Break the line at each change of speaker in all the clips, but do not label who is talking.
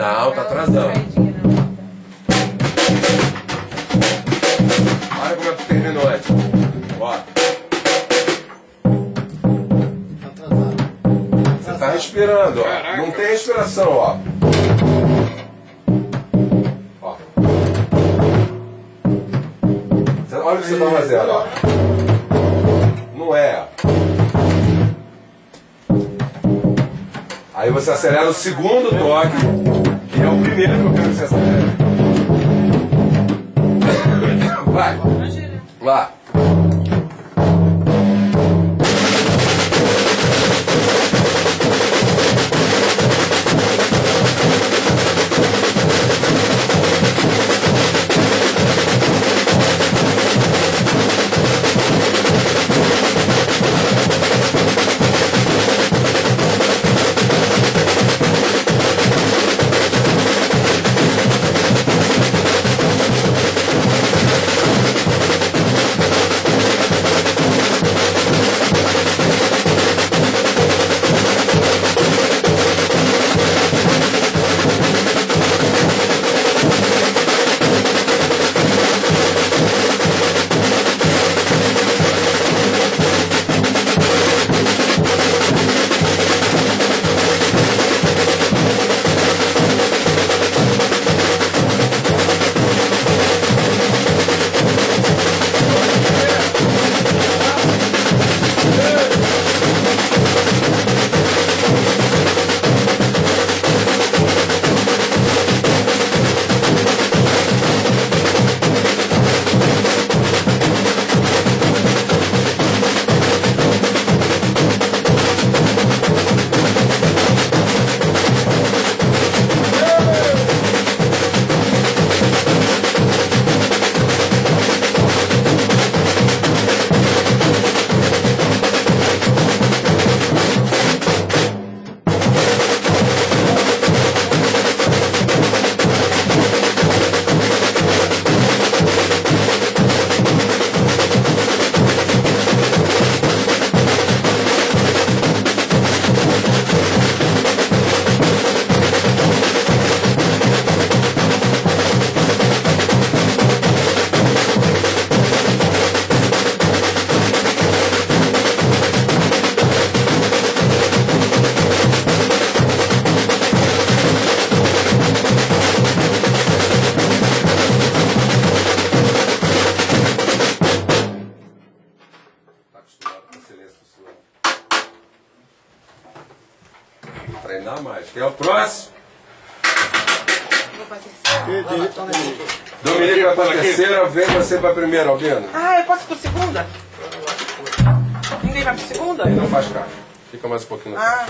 Não, tá atrasando. Olha como é que terminou antes. Ó. Você tá respirando, ó. Não tem respiração, ó. Ó. Olha o que você tá fazendo, ó. Não é. Aí você acelera o segundo toque, que é o primeiro que eu quero que você acelere. Vai. Lá. Treinar mais. Quem é o próximo? Dominique vai para a terceira, vem você para a primeira, Albino.
Ah, eu posso ir para a segunda? Ninguém vai para a segunda?
Aí não faz caixa. Fica mais um pouquinho.
Ah.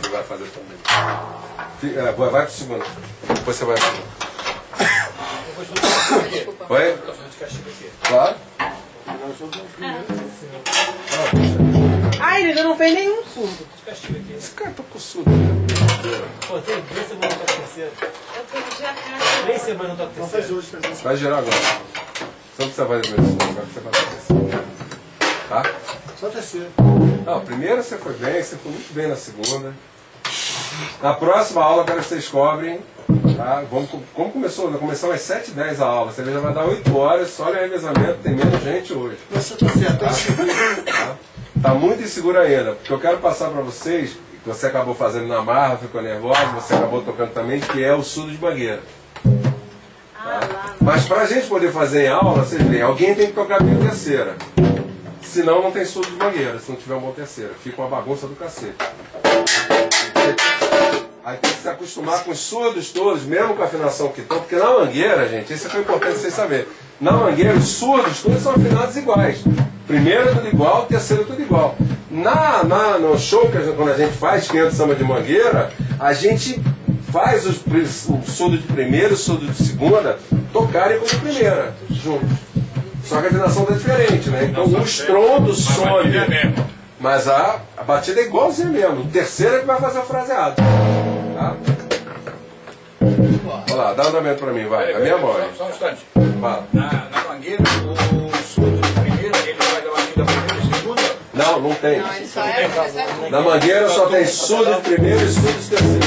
Ele vai fazer também. Vai para a segunda. Depois você vai para a segunda. Oi? Claro.
Ah, ele ainda não fez nenhum surdo.
Esse cara tá com surdo.
Pô, tem 3 semanas no toque terceiro. 3 semanas no toque terceiro.
Vai girar agora. Só que você vai ver isso, agora você vai terceira. Tá?
Só terceiro.
Não, a primeira você foi bem, você foi muito bem na segunda. Na próxima aula, eu quero que vocês cobrem. Tá? Como começou? Vai começar às 7h10 a aula. Você já vai dar 8 horas, só olha o revezamento, tem menos gente hoje.
Você tá certo,
Tá? Tá muito inseguro ainda, porque eu quero passar para vocês, que você acabou fazendo na marra, ficou nervosa, você acabou tocando também, que é o surdo de mangueira. Tá? Mas para a gente poder fazer em aula, vocês veem, alguém tem que tocar bem a terceira. Senão não tem surdo de mangueira, se não tiver uma boa terceira. Fica uma bagunça do cacete. Aí tem que se acostumar com os surdos todos, mesmo com a afinação que estão, porque na mangueira, gente, isso é importante vocês saberem. Na mangueira, os surdos todos são afinados iguais. Primeiro é tudo igual, terceiro é tudo igual. No show, quando a gente faz 500 samba de mangueira, a gente faz o surdo de primeira e o surdo de segunda tocarem como primeira, juntos. Só que a afinação está diferente, né? Então o estrondo some. Mas a batida é igualzinha mesmo. O terceiro é que vai fazer o fraseado. Tá? Olha lá, dá um andamento pra mim, vai. A minha mão.
Só um instante.
Fala.
Na mangueira, o surdo de primeira, ele faz a batida primeira e segunda?
Não, não tem.
Não, ele só é.
Na mangueira só tem surdo de primeiro e surdo de terceiro.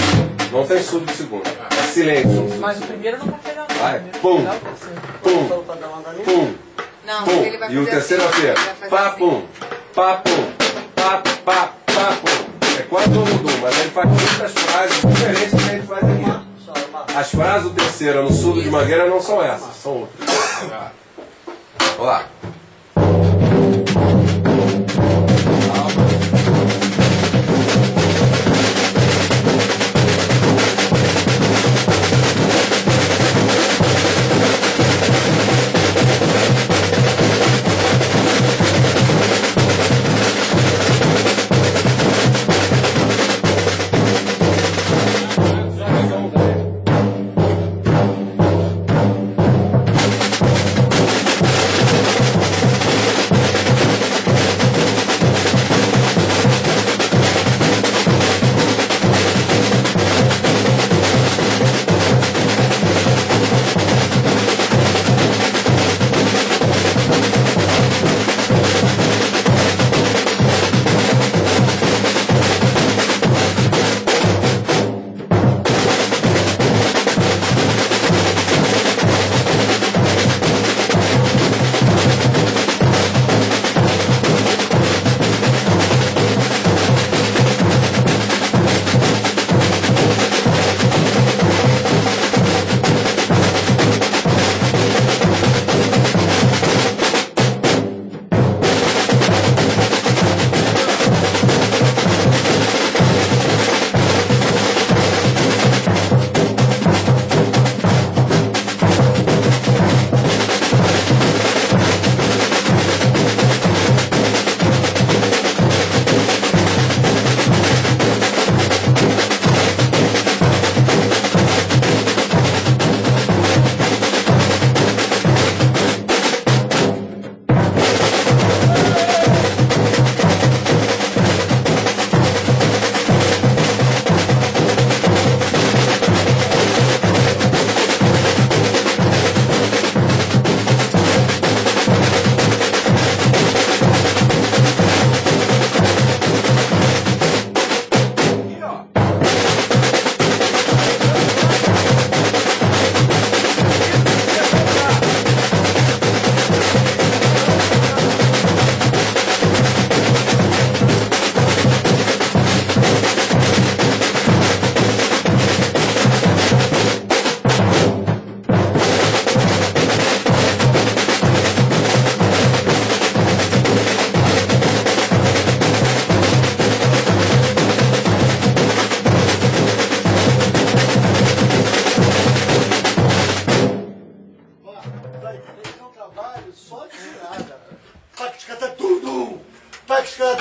Não tem surdo de segundo. É silêncio.
Mas o primeiro não vai pegar nada.
Vai.
O
Pum.
primeiro vai pegar o terceiro.
Pum.
Falou pra dar uma andadinha.
Pum.
Não,
Pum.
ele vai fazer
E o terceiro
assim.
vai
Ele vai
ser
fazer
pá,
assim.
pum. Pá, pum. Pá, pá, pá, pum. É quase todo mundo, mas ele faz muitas frases diferentes do que ele faz aqui. As frases do terceiro no surdo de Mangueira não são essas, são outras. Vamos lá.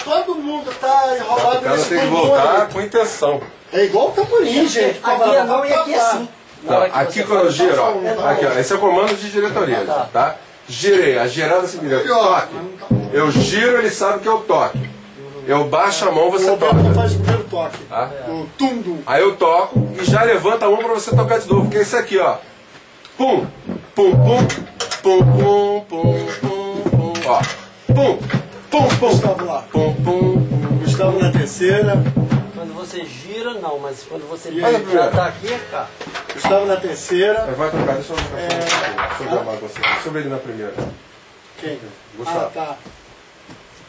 Todo mundo tá enrolado
O cara
nesse
tem que
tambor
voltar
aí.
com intenção.
É igual o tamborim, gente.
Aqui é não e aqui é sim.
Tá, aqui quando eu giro, ó, aqui, ó, esse é o comando de diretoria, tá? Girei, a girada significa toque. Eu giro, ele sabe que é o toque. Eu baixo a mão, você
O Roberto
toca.
faz o primeiro toque.
Tá?
O tum-dum.
Aí eu toco e já levanta a mão pra você tocar de novo, que é esse aqui, ó. Pum, pum, pum, pum, pum, pum, pum, pum, ó. Pum, pum, pum,
Gustavo lá.
pum, pum, pum.
Gustavo na terceira.
Quando você gira, não, mas quando você
E
aí,
já tá aqui, é cá.
Gustavo na terceira.
Vai trocar, deixa eu gravar você. Deixa eu ver ele na primeira.
Quem?
Gustavo.
Ah, tá.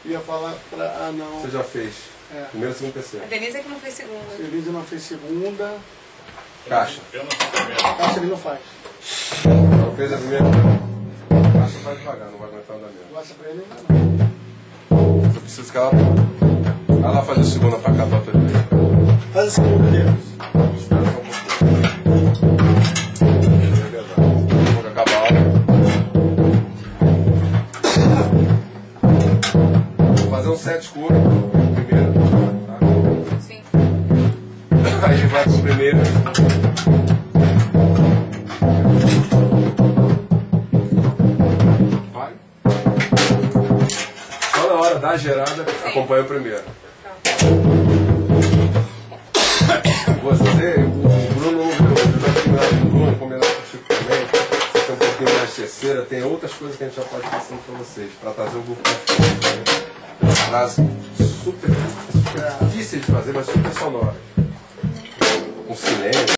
Ia falar pra... Ah, não.
Você já fez.
É.
Primeiro, segundo, terceiro.
A Denise é que não fez segunda.
Elisa não fez segunda.
Caixa.
Caixa ele não faz.
Não fez a primeira. Caixa vai devagar, não vai aguentar o andamento.
Gosta pra ele ainda não.
Eu preciso que ela. Vai lá fazer o segundo pra acabar a primeira.
Faz a segunda dele.
Espera só um pouquinho. Vou acabar a aula. Vou fazer um set escuro. Primeiro. Tá?
Sim.
Aí vai pro primeiro. Vai. Só na hora da gerada, acompanha o primeiro. Você, o Bruno, o Bruno, combinado com o Chico também, você tem um pouquinho mais terceira, tem outras coisas que a gente já pode passar para vocês, para trazer o grupo para frente. Frase